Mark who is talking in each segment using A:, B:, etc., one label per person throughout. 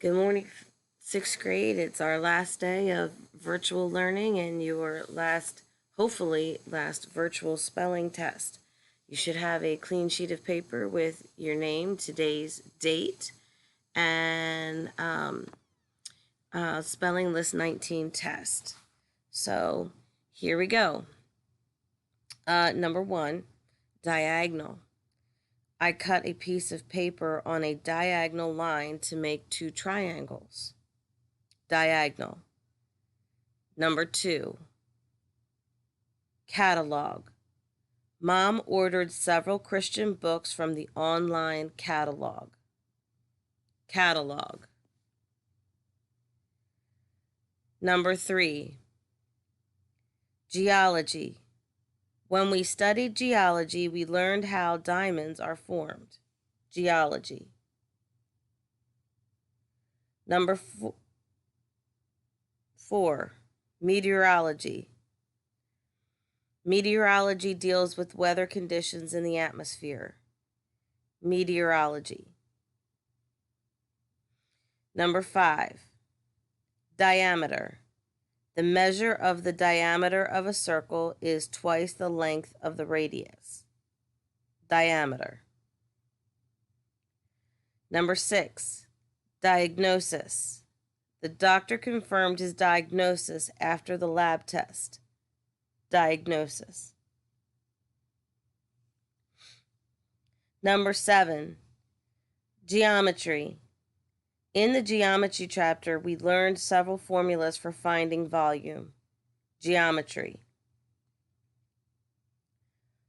A: Good morning, sixth grade. It's our last day of virtual learning and your hopefully last virtual spelling test. You should have a clean sheet of paper with your name, today's date, and spelling list 19 test. So here we go. Number 1, diagonal. I cut a piece of paper on a diagonal line to make 2 triangles. Diagonal. Number 2, catalog. Mom ordered several Christian books from the online catalog. Catalog. Number 3, geology. When we studied geology, we learned how diamonds are formed. Geology. Number 4, meteorology. Meteorology deals with weather conditions in the atmosphere. Meteorology. Number 5, diameter. The measure of the diameter of a circle is twice the length of the radius. Diameter. Number 6, diagnosis. The doctor confirmed his diagnosis after the lab test. Diagnosis. Number 7, geometry. In the geometry chapter, we learned several formulas for finding volume. Geometry.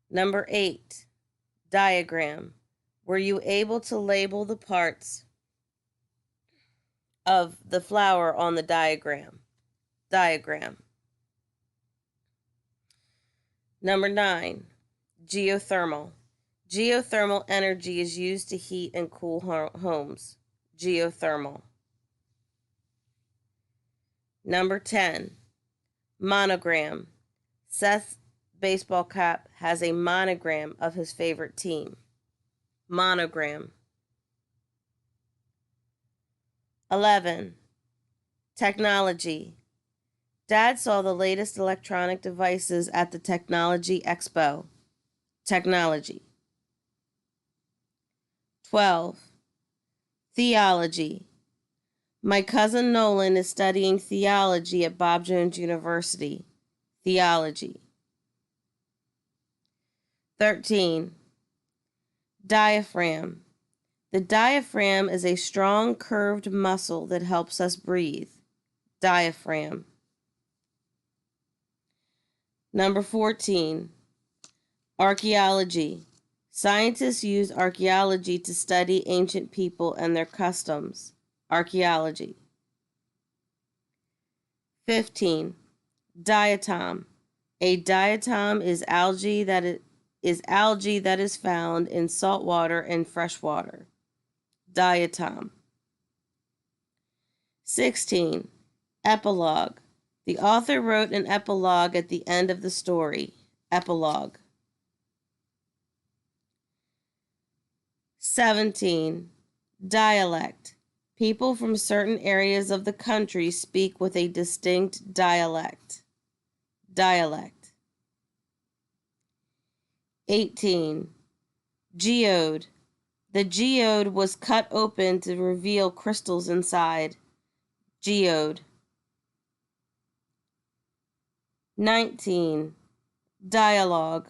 A: Number 8, diagram. Were you able to label the parts of the flower on the diagram? Diagram. Number 9, geothermal. Geothermal energy is used to heat and cool homes. Geothermal. Number 10, monogram. Seth's baseball cap has a monogram of his favorite team. Monogram. 11, technology. Dad saw the latest electronic devices at the Technology Expo. Technology. 12, theology. My cousin Nolan is studying theology at Bob Jones University. Theology. 13, diaphragm. The diaphragm is a strong curved muscle that helps us breathe. Diaphragm. Number 14, archaeology. Scientists use archaeology to study ancient people and their customs. Archaeology. 15, diatom. A diatom is algae that is found in salt water and fresh water. Diatom. 16, epilogue. The author wrote an epilogue at the end of the story. Epilogue. 17, dialect. People from certain areas of the country speak with a distinct dialect. Dialect. 18, geode. The geode was cut open to reveal crystals inside. Geode. 19, dialogue.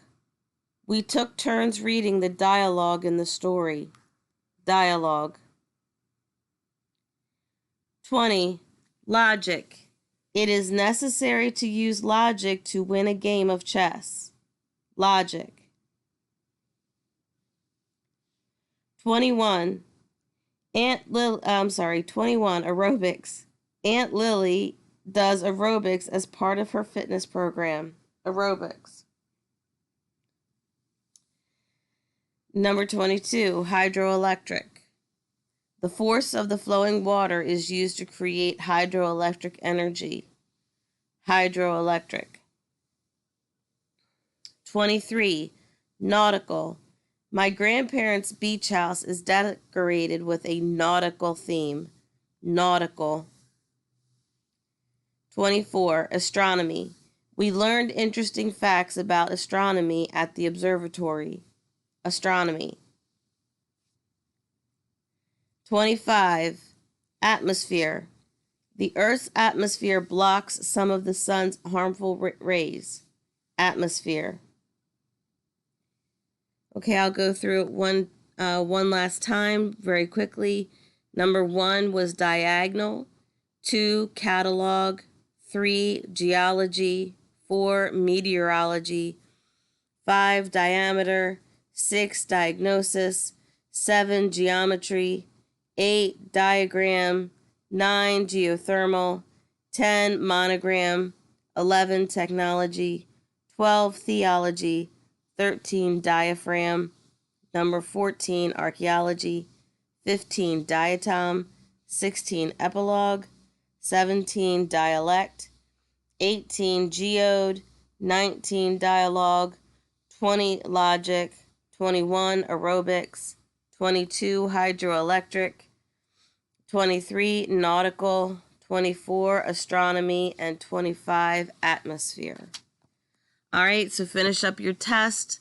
A: We took turns reading the dialogue in the story. Dialogue. 20, logic. It is necessary to use logic to win a game of chess. Logic. 21, 21, aerobics. Aunt Lily does aerobics as part of her fitness program. Aerobics. Number 22, hydroelectric. The force of the flowing water is used to create hydroelectric energy. Hydroelectric. 23, nautical. My grandparents' beach house is decorated with a nautical theme. nautical. 24. Astronomy. We learned interesting facts about astronomy at the observatory. Astronomy. 25. Atmosphere. The Earth's atmosphere blocks some of the sun's harmful rays. Atmosphere. Okay, I'll go through it one last time very quickly. Number 1 was diagonal. 2, catalog. 3, geology. 4, meteorology. 5, diameter. 6, diagnosis. 7, geometry. 8, diagram. 9, geothermal. 10, monogram. 11, technology. 12, theology. 13, diaphragm. Number 14, archaeology. 15, diatom. 16, epilogue. 17, dialect. 18, geode. 19, dialogue. 20, logic. 21, aerobics. 22, hydroelectric. 23, nautical. 24, astronomy. And 25, atmosphere. All right, so finish up your test.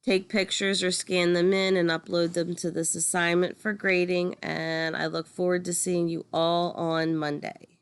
A: Take pictures or scan them in and upload them to this assignment for grading. And I look forward to seeing you all on Monday.